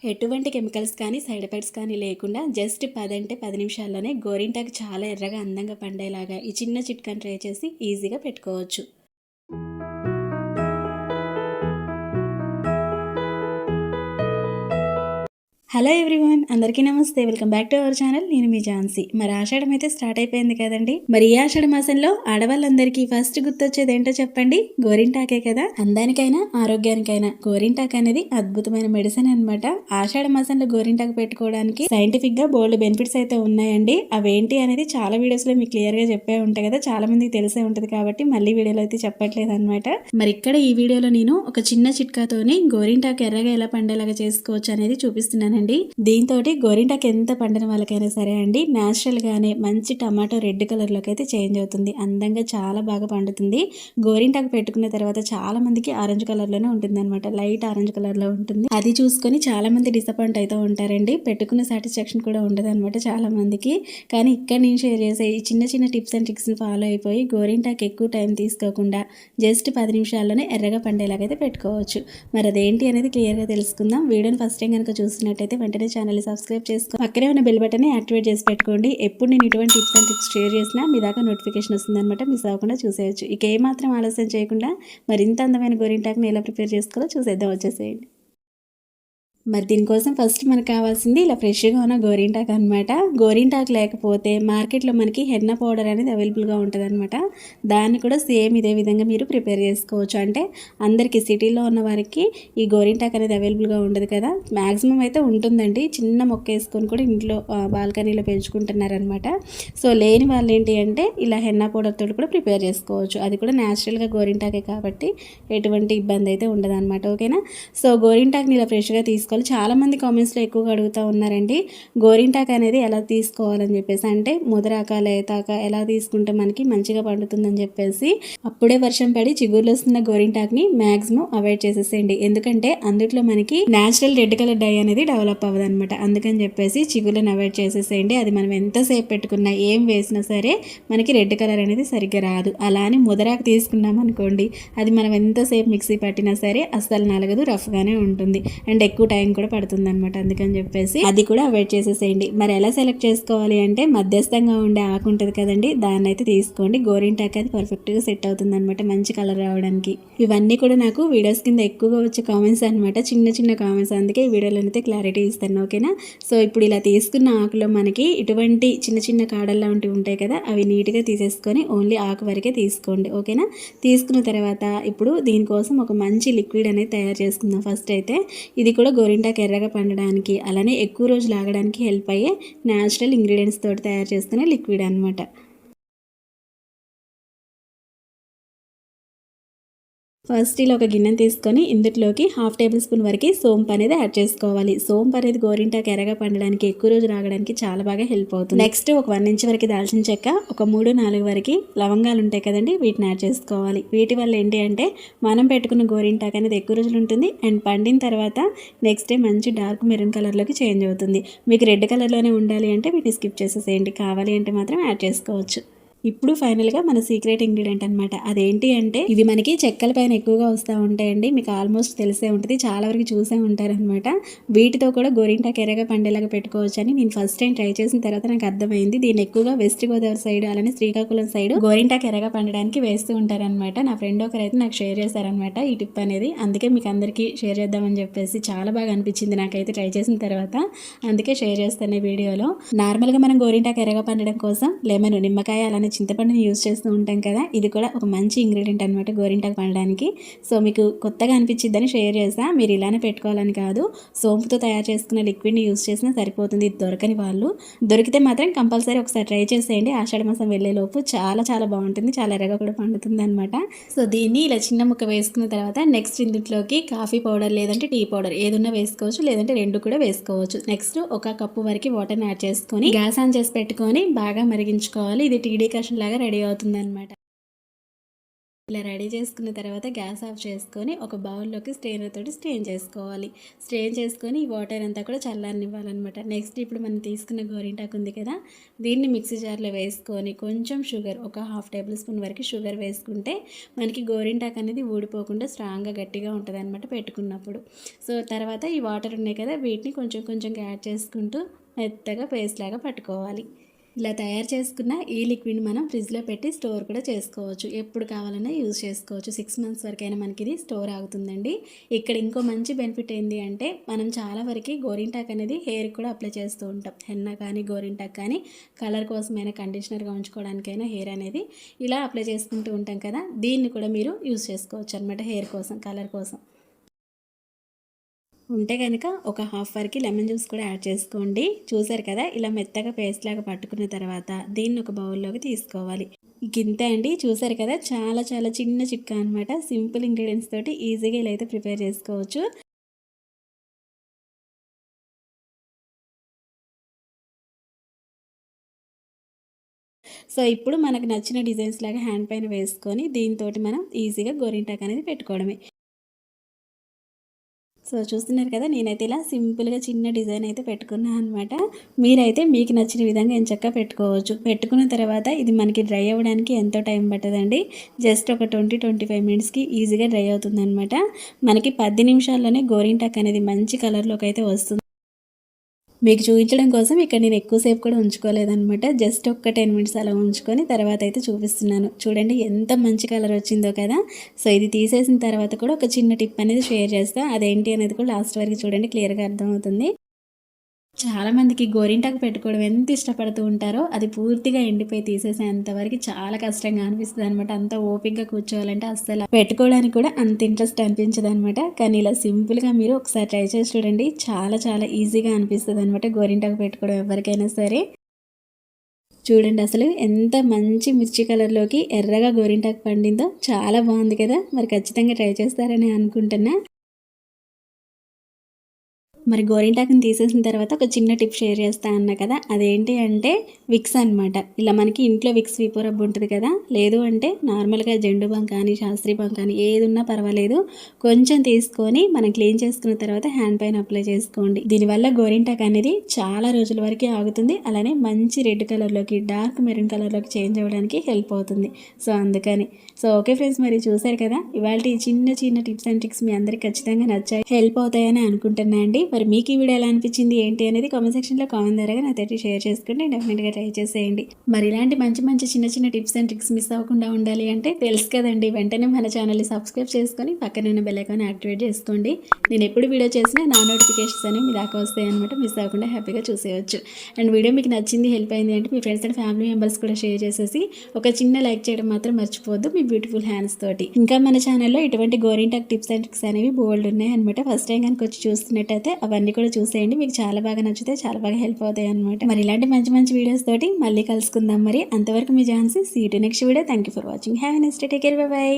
ఎటువంటి కెమికల్స్ కానీ side effects కానీ లేకుండా జస్ట్ 10 అంటే 10 నిమిషాల్లోనే గోరింటాకు చాలా ఎర్రగా అందంగా పండేలాగా ఈ చిన్న చిట్కాని ట్రై చేసి ఈజీగా పెట్టుకోవచ్చు. హలో ఎవ్రీవన్, అందరికీ నమస్తే. Welcome back to our channel. నేను మీ ఝాన్సీ. మరి ఆషాఢం అయితే స్టార్ట్ అయిపోయింది కదండి. మరి ఈ ఆషాఢ మాసంలో ఆడవాళ్ళందరికీ ఫస్ట్ గుర్తొచ్చేది ఏంటో చెప్పండి? గోరింటాకే కదా. అందానికైనా ఆరోగ్యానికైనా గోరింటాకు అనేది అద్భుతమైన మెడిసిన్ అనమాట. ఆషాఢ మాసంలో గోరింటాకు పెట్టుకోవడానికి సైంటిఫిక్ గా బోల్డ్ బెనిఫిట్స్ అయితే ఉన్నాయండి. అవేంటి అనేది చాలా వీడియోస్ లో మీకు క్లియర్ గా చెప్పే ఉంటాయి కదా, చాలా మందికి తెలిసే ఉంటది కాబట్టి మళ్ళీ వీడియోలో అయితే చెప్పట్లేదు అనమాట. మరి ఇక్కడ ఈ వీడియోలో నేను ఒక చిన్న చిట్కాతోని గోరింటాకు ఎర్రగా ఎలా పండేలాగా చేసుకోవచ్చు అనేది చూపిస్తున్నాను. దీంతో గోరింటాకు ఎంత పండిన వాళ్ళకైనా సరే అండి, న్యాచురల్ గానే మంచి టమాటో రెడ్ కలర్ లోకి అయితే చేంజ్ అవుతుంది. అందంగా చాలా బాగా పండుతుంది. గోరింటాకు పెట్టుకున్న తర్వాత చాలా మందికి ఆరెంజ్ కలర్ లోనే ఉంటుంది అనమాట. లైట్ ఆరెంజ్ కలర్ లో ఉంటుంది. అది చూసుకొని చాలా మంది డిసప్పాయింట్ అయితే ఉంటారండి. పెట్టుకున్న సాటిస్ఫాక్షన్ కూడా ఉండదు అనమాట చాలా మందికి. కానీ ఇక్కడ నేను షేర్ చేసే ఈ చిన్న చిన్న టిప్స్ అండ్ ట్రిక్స్ ని ఫాలో అయిపోయి గోరింటాకు ఎక్కువ టైం తీసుకోకుండా జస్ట్ 10 నిమిషాల్లోనే ఎర్రగా పండేలాగైతే పెట్టుకోవచ్చు. మరి అదేంటి అనేది క్లియర్ గా తెలుసుకుందాం. వీడియోని ఫస్ట్ టైం కనుక చూసినట్టయితే వెంటనే ఛానల్ని సబ్స్క్రైబ్ చేసుకో, పక్కనే ఉన్న బెల్ బటన్ యాక్టివేట్ చేసి పెట్టుకోండి. ఎప్పుడు నేను ఇటువంటి టిప్స్ అండ్ ట్రిక్స్ షేర్ చేసినా మీ దాకా నోటిఫికేషన్ వస్తుందన్నమాట. మిస్ అవ్వకుండా చూసేయచ్చు. ఇక ఏమాత్రం ఆలస్యం చేయకుండా మరింత అందమైన గోరింటాకుని ఎలా ప్రిపేర్ చేసుకోవాలో చూసేద్దాం. వచ్చేసేయండి. మరి దీనికోసం ఫస్ట్ మనకు కావాల్సింది ఇలా ఫ్రెష్గా ఉన్న గోరింటాకు అనమాట. గోరింటాకు లేకపోతే మార్కెట్లో మనకి హెన్నా పౌడర్ అనేది అవైలబుల్గా ఉంటుంది అనమాట. దాన్ని కూడా సేమ్ ఇదే విధంగా మీరు ప్రిపేర్ చేసుకోవచ్చు. అంటే అందరికీ సిటీలో ఉన్న వారికి ఈ గోరింటాకు అనేది అవైలబుల్గా ఉండదు కదా, మ్యాక్సిమం అయితే ఉంటుందండి. చిన్న మొక్క వేసుకొని కూడా ఇంట్లో బాల్కనీలో పెంచుకుంటున్నారనమాట. సో లేని వాళ్ళు ఏంటి అంటే ఇలా హెన్నా పౌడర్ తోటి కూడా ప్రిపేర్ చేసుకోవచ్చు. అది కూడా న్యాచురల్గా గోరింటాకే కాబట్టి ఎటువంటి ఇబ్బంది అయితే ఉండదు అనమాట. ఓకేనా. సో గోరింటాకుని ఇలా ఫ్రెష్గా తీసుకోవాలి. చాలా మంది కామెంట్స్లో ఎక్కువగా అడుగుతూ ఉన్నారండి, గోరింటాకు అనేది ఎలా తీసుకోవాలని చెప్పేసి. అంటే ముదరాక లేతాక ఎలా తీసుకుంటే మనకి మంచిగా పండుతుందని చెప్పేసి. అప్పుడే వర్షం పడి చిగుర్లు వస్తున్న గోరింటాకుని మ్యాక్సిమం అవాయిడ్ చేసేసేయండి. ఎందుకంటే అందులో మనకి న్యాచురల్ రెడ్ కలర్ డై అనేది డెవలప్ అవ్వదు అనమాట. అందుకని చెప్పేసి చిగుర్లను అవాయిడ్ చేసేసేయండి. అది మనం ఎంతసేపు పెట్టుకున్నా ఏం వేసినా సరే మనకి రెడ్ కలర్ అనేది సరిగ్గా రాదు. అలా అని ముదరాకు తీసుకున్నాం అనుకోండి, అది మనం ఎంతసేపు మిక్సీ పట్టినా సరే అస్సలు నలగదు, రఫ్గానే ఉంటుంది. అండ్ ఎక్కువ టైం కూడా పడుతుంది అనమాట. అందుకని చెప్పేసి అది కూడా అవాయిడ్ చేసేసేయండి. మరి ఎలా సెలెక్ట్ చేసుకోవాలి అంటే మధ్యస్థంగా ఉండే ఆకు ఉంటుంది కదండి, దాన్ని అయితే తీసుకోండి. గోరింటాకు అది పర్ఫెక్ట్గా సెట్ అవుతుంది అనమాట, మంచి కలర్ రావడానికి. ఇవన్నీ కూడా నాకు వీడియోస్ కింద ఎక్కువగా వచ్చే కామెంట్స్ అనమాట, చిన్న చిన్న కామెంట్స్. అందుకే ఈ వీడియోలో అయితే క్లారిటీ ఇస్తాను. ఓకేనా. సో ఇప్పుడు ఇలా తీసుకున్న ఆకులో మనకి ఇటువంటి చిన్న చిన్న కాడలు లాంటివి ఉంటాయి కదా, అవి నీట్గా తీసేసుకొని ఓన్లీ ఆకు వరకే తీసుకోండి. ఓకేనా. తీసుకున్న తర్వాత ఇప్పుడు దీనికోసం ఒక మంచి లిక్విడ్ అనేది తయారు చేసుకుందాం. ఫస్ట్ అయితే ఇది కూడా గోరింటాకు ఎర్రగా పండడానికి అలానే ఎక్కువ రోజులు ఆగడానికి హెల్ప్ అయ్యే న్యాచురల్ ఇంగ్రీడియంట్స్ తోటి తయారు చేసుకునే లిక్విడ్ అనమాట. ఫస్ట్ ఇలా ఒక గిన్నెని తీసుకొని ఇందులోకి 1/2 టేబుల్ స్పూన్ వరకు సోంపు అనేది యాడ్ చేసుకోవాలి. సోంపు అనేది గోరింటాకు ఎర్రగా పండడానికి ఎక్కువ రోజు రాగడానికి చాలా బాగా హెల్ప్ అవుతుంది. నెక్స్ట్ ఒక 1 ఇంచ్ వరకు దాల్చిన చెక్క, ఒక 3-4 వరకు లవంగాలు ఉంటాయి కదండి, వీటిని యాడ్ చేసుకోవాలి. వీటి వల్ల ఏంటి అంటే మనం పెట్టుకున్న గోరింటాకు అనేది ఎక్కువ రోజులు ఉంటుంది. అండ్ పండిన తర్వాత నెక్స్ట్ డే మంచి డార్క్ మెరూన్ కలర్లోకి చేంజ్ అవుతుంది. మీకు రెడ్ కలర్లోనే ఉండాలి అంటే వీటిని స్కిప్ చేసేసేయండి, కావాలి అంటే మాత్రం యాడ్ చేసుకోవచ్చు. ఇప్పుడు ఫైనల్గా మన సీక్రెట్ ఇంగ్రీడియంట్ అనమాట. అదేంటి అంటే ఇవి మనకి చెక్కల పైన ఎక్కువగా వస్తూ ఉంటాయండి, మీకు ఆల్మోస్ట్ తెలిసే ఉంటుంది, చాలా వరకు చూసే ఉంటారనమాట. వీటితో కూడా గోరింటాకు ఎర్రగా పండేలాగా పెట్టుకోవచ్చు అని నేను ఫస్ట్ టైం ట్రై చేసిన తర్వాత నాకు అర్థమైంది. దీన్ని ఎక్కువగా వెస్ట్ గోదావరి సైడ్ అలానే శ్రీకాకుళం సైడ్ గోరింటాకు ఎర్రగా పండడానికి వేస్తూ ఉంటారనమాట. నా ఫ్రెండ్ ఒకరైతే నాకు షేర్ చేశారనమాట ఈ టిప్ అనేది. అందుకే మీకు అందరికీ షేర్ చేద్దామని చెప్పేసి చాలా బాగా అనిపించింది నాకైతే ట్రై చేసిన తర్వాత, అందుకే షేర్ చేస్తాను ఈ వీడియోలో. నార్మల్గా మనం గోరింటాకు ఎర్రగా పండడం కోసం లెమన్, నిమ్మకాయ అలానే చింతపండుని యూజ్ చేస్తూ ఉంటాం కదా, ఇది కూడా ఒక మంచి ఇంగ్రీడియంట్ అనమాట గోరింటాకు పండడానికి. సో మీకు కొత్తగా అనిపించిద్దని షేర్ చేస్తా. మీరు ఇలానే పెట్టుకోవాలని కాదు, సోంపుతో తయారు చేసుకున్న లిక్విడ్ని యూజ్ చేసినా సరిపోతుంది. ఇది దొరకని వాళ్ళు దొరికితే మాత్రం కంపల్సరీ ఒకసారి ట్రై చేసేయండి. ఆషాఢ మాసం వెళ్ళేలోపు చాలా చాలా బాగుంటుంది, చాలా ఎర్రగా కూడా పండుతుంది అనమాట. సో దీన్ని ఇలా చిన్న ముక్క వేసుకున్న తర్వాత నెక్స్ట్ ఇందులోకి కాఫీ పౌడర్ లేదంటే టీ పౌడర్ ఏదున్నా వేసుకోవచ్చు, లేదంటే 2 కూడా వేసుకోవచ్చు. నెక్స్ట్ 1 కప్పు వరకు వాటర్ని యాడ్ చేసుకొని గ్యాస్ ఆన్ చేసి పెట్టుకొని బాగా మరిగించుకోవాలి. ఇది టీ డికాషన్ లాగా రెడీ అవుతుంది అనమాట. ఇలా రెడీ చేసుకున్న తర్వాత గ్యాస్ ఆఫ్ చేసుకొని ఒక బౌల్లోకి స్ట్రెయినర్ తోటి స్ట్రెయిన్ చేసుకోవాలి. స్ట్రెయిన్ చేసుకొని ఈ వాటర్ అంతా కూడా చల్లారనివ్వాలన్నమాట. నెక్స్ట్ ఇప్పుడు మనం తీసుకున్న గోరింటాకు ఉంది కదా, దీన్ని మిక్సీ జార్లో వేసుకొని కొంచెం షుగర్, ఒక 1/2 టేబుల్ స్పూన్ వరకు షుగర్ వేసుకుంటే మనకి గోరింటాకు అనేది ఊడిపోకుండా స్ట్రాంగ్గా గట్టిగా ఉంటుంది అనమాట పెట్టుకున్నప్పుడు. సో తర్వాత ఈ వాటర్ ఉన్నాయి కదా, వీటిని కొంచెం కొంచెంగా యాడ్ చేసుకుంటూ మెత్తగా పేస్ట్ లాగా పట్టుకోవాలి. ఇలా తయారు చేసుకున్న ఈ లిక్విడ్ మనం ఫ్రిడ్జ్లో పెట్టి స్టోర్ కూడా చేసుకోవచ్చు. ఎప్పుడు కావాలన్నా యూజ్ చేసుకోవచ్చు. 6 మంత్స్ వరకైనా మనకి ఇది స్టోర్ అవుతుందండి. ఇక్కడ ఇంకో మంచి బెనిఫిట్ ఏంటి అంటే మనం చాలా వరకు గోరింటాక్ అనేది హెయిర్ కూడా అప్లై చేస్తూ ఉంటాం. హెన్నా కానీ గోరింటాక్ కానీ కలర్ కోసమైనా కండిషనర్గా ఉంచుకోవడానికైనా హెయిర్ అనేది ఇలా అప్లై చేసుకుంటూ ఉంటాం కదా, దీన్ని కూడా మీరు యూజ్ చేసుకోవచ్చు అనమాట హెయిర్ కోసం, కలర్ కోసం. ఉంటే కనుక ఒక 1/2 వరకు లెమన్ జ్యూస్ కూడా యాడ్ చేసుకోండి. చూసారు కదా, ఇలా మెత్తగా పేస్ట్ లాగా పట్టుకున్న తర్వాత దీన్ని ఒక బౌల్లోకి తీసుకోవాలి. ఇంతే అండి. చూసారు కదా, చాలా చాలా చిన్న చిట్కా అనమాట. సింపుల్ ఇంగ్రీడియంట్స్ తోటి ఈజీగా ఇలా అయితే ప్రిపేర్ చేసుకోవచ్చు. సో ఇప్పుడు మనకు నచ్చిన డిజైన్స్ లాగా హ్యాండ్ పైన వేసుకొని దీంతో మనం ఈజీగా గోరింటాక్ అనేది పెట్టుకోవడమే. సో చూస్తున్నారు కదా, నేనైతే ఇలా సింపుల్గా చిన్న డిజైన్ అయితే పెట్టుకున్నాను అనమాట. మీరైతే మీకు నచ్చిన విధంగా ఎంచక్కా పెట్టుకోవచ్చు. పెట్టుకున్న తర్వాత ఇది మనకి డ్రై అవ్వడానికి ఎంతో టైం పట్టదండి. జస్ట్ ఒక 20-25 మినిట్స్కి ఈజీగా డ్రై అవుతుంది అనమాట. మనకి 10 నిమిషాల్లోనే గోరింటాక్ అనేది మంచి కలర్లోకి అయితే వస్తుంది. మీకు చూపించడం కోసం ఇక్కడ నేను ఎక్కువసేపు కూడా ఉంచుకోలేదనమాట. జస్ట్ ఒక 10 మినిట్స్ అలా ఉంచుకొని తర్వాత అయితే చూపిస్తున్నాను. చూడండి ఎంత మంచి కలర్ వచ్చిందో కదా. సో ఇది తీసేసిన తర్వాత కూడా ఒక చిన్న టిప్ అనేది షేర్ చేస్తా. అదేంటి అనేది కూడా లాస్ట్ వరకు చూడండి, క్లియర్గా అర్థమవుతుంది. చాలామందికి గోరింటాకు పెట్టుకోవడం ఎంత ఇష్టపడుతూ ఉంటారో అది పూర్తిగా ఎండిపోయి తీసేసేంతవరకు చాలా కష్టంగా అనిపిస్తుంది అనమాట. అంత ఓపికగా కూర్చోవాలంటే అస్సలు పెట్టుకోవడానికి కూడా అంత ఇంట్రెస్ట్ అనిపించదు అనమాట. కానీ ఇలా సింపుల్గా మీరు ఒకసారి ట్రై చేసి చూడండి, చాలా చాలా ఈజీగా అనిపిస్తుంది అనమాట గోరింటాకు పెట్టుకోవడం ఎవరికైనా సరే. చూడండి అసలు ఎంత మంచి మిర్చి కలర్లోకి ఎర్రగా గోరింటాకు పండిందో, చాలా బాగుంది కదా. మరి ఖచ్చితంగా ట్రై చేస్తారని అనుకుంటున్నా. మరి గోరింటాకుని తీసేసిన తర్వాత ఒక చిన్న టిప్ షేర్ చేస్తా అన్నా కదా, అదేంటి అంటే విక్స్ అనమాట. ఇలా మనకి ఇంట్లో విక్స్ విపో రబ్బు ఉంటుంది కదా, లేదు అంటే నార్మల్గా జెండు బాం కానీ శాస్త్రీ బాం కానీ ఏది ఉన్నా పర్వాలేదు, కొంచెం తీసుకొని మనం క్లీన్ చేసుకున్న తర్వాత హ్యాండ్ పైన అప్లై చేసుకోండి. దీనివల్ల గోరింటాకు అనేది చాలా రోజుల వరకు ఆగుతుంది. అలానే మంచి రెడ్ కలర్లోకి, డార్క్ మెరూన్ కలర్లోకి చేంజ్ అవ్వడానికి హెల్ప్ అవుతుంది. సో అందుకని ఓకే ఫ్రెండ్స్, మరి చూసారు కదా ఇవాళ చిన్న చిన్న టిప్స్ అండ్ ట్రిక్స్ మీ అందరికి ఖచ్చితంగా నచ్చాయి, హెల్ప్ అవుతాయని అనుకుంటున్నా అండి. మరి మీకు ఈ వీడియో ఎలా అనిపించింది ఏంటి అనేది కామెంట్ సెక్షన్లో కామెంట్ ద్వారా నాతో షేర్ చేసుకుంటే డెఫినెట్గా ట్రై చేసేయండి. మరి ఇలాంటి మంచి మంచి చిన్న చిన్న టిప్స్ అండ్ ట్రిక్స్ మిస్ అవ్వకుండా ఉండాలి అంటే తెలుసు కదండి, వెంటనే మన ఛానల్ని సబ్స్క్రైబ్ చేసుకొని పక్కన ఉన్న బెల్ ఐకాన్ యాక్టివేట్ చేసుకోండి. నేను ఎప్పుడు వీడియో చేసినా నా నోటిఫికేషన్స్ అనేవి మీ దాకా వస్తాయి అనమాట. మిస్ అవ్వకుండా హ్యాపీగా చూసేయచ్చు. అండ్ వీడియో మీకు నచ్చింది, హెల్ప్ అయింది అంటే మీ ఫ్రెండ్స్ అండ్ ఫ్యామిలీ మెంబర్స్ కూడా షేర్ చేసేసి ఒక చిన్న లైక్ చేయడం మాత్రం మర్చిపోవద్దు మీ బ్యూటిఫుల్ హ్యాండ్స్ తోటి. ఇంకా మన ఛానల్లో ఇటువంటి గోరింటాక్ టిప్స్ అండ్ ట్రిక్స్ అనేవి బోల్డ్ ఉన్నాయి అనమాట. ఫస్ట్ టైం కనుక వచ్చి చూస్తున్నట్టయితే అవన్నీ కూడా చూసేయండి. మీకు చాలా బాగా నచ్చితే చాలా బాగా హెల్ప్ అవుతాయి అనమాట. మరి ఇలాంటి మంచి మంచి వీడియోస్ తోటి మళ్ళీ కలుసుకుందాం. మరి అంతవరకు మీ Jhansi. See you to next video. Thank you for watching. Have a nice day. Take care. Bye by.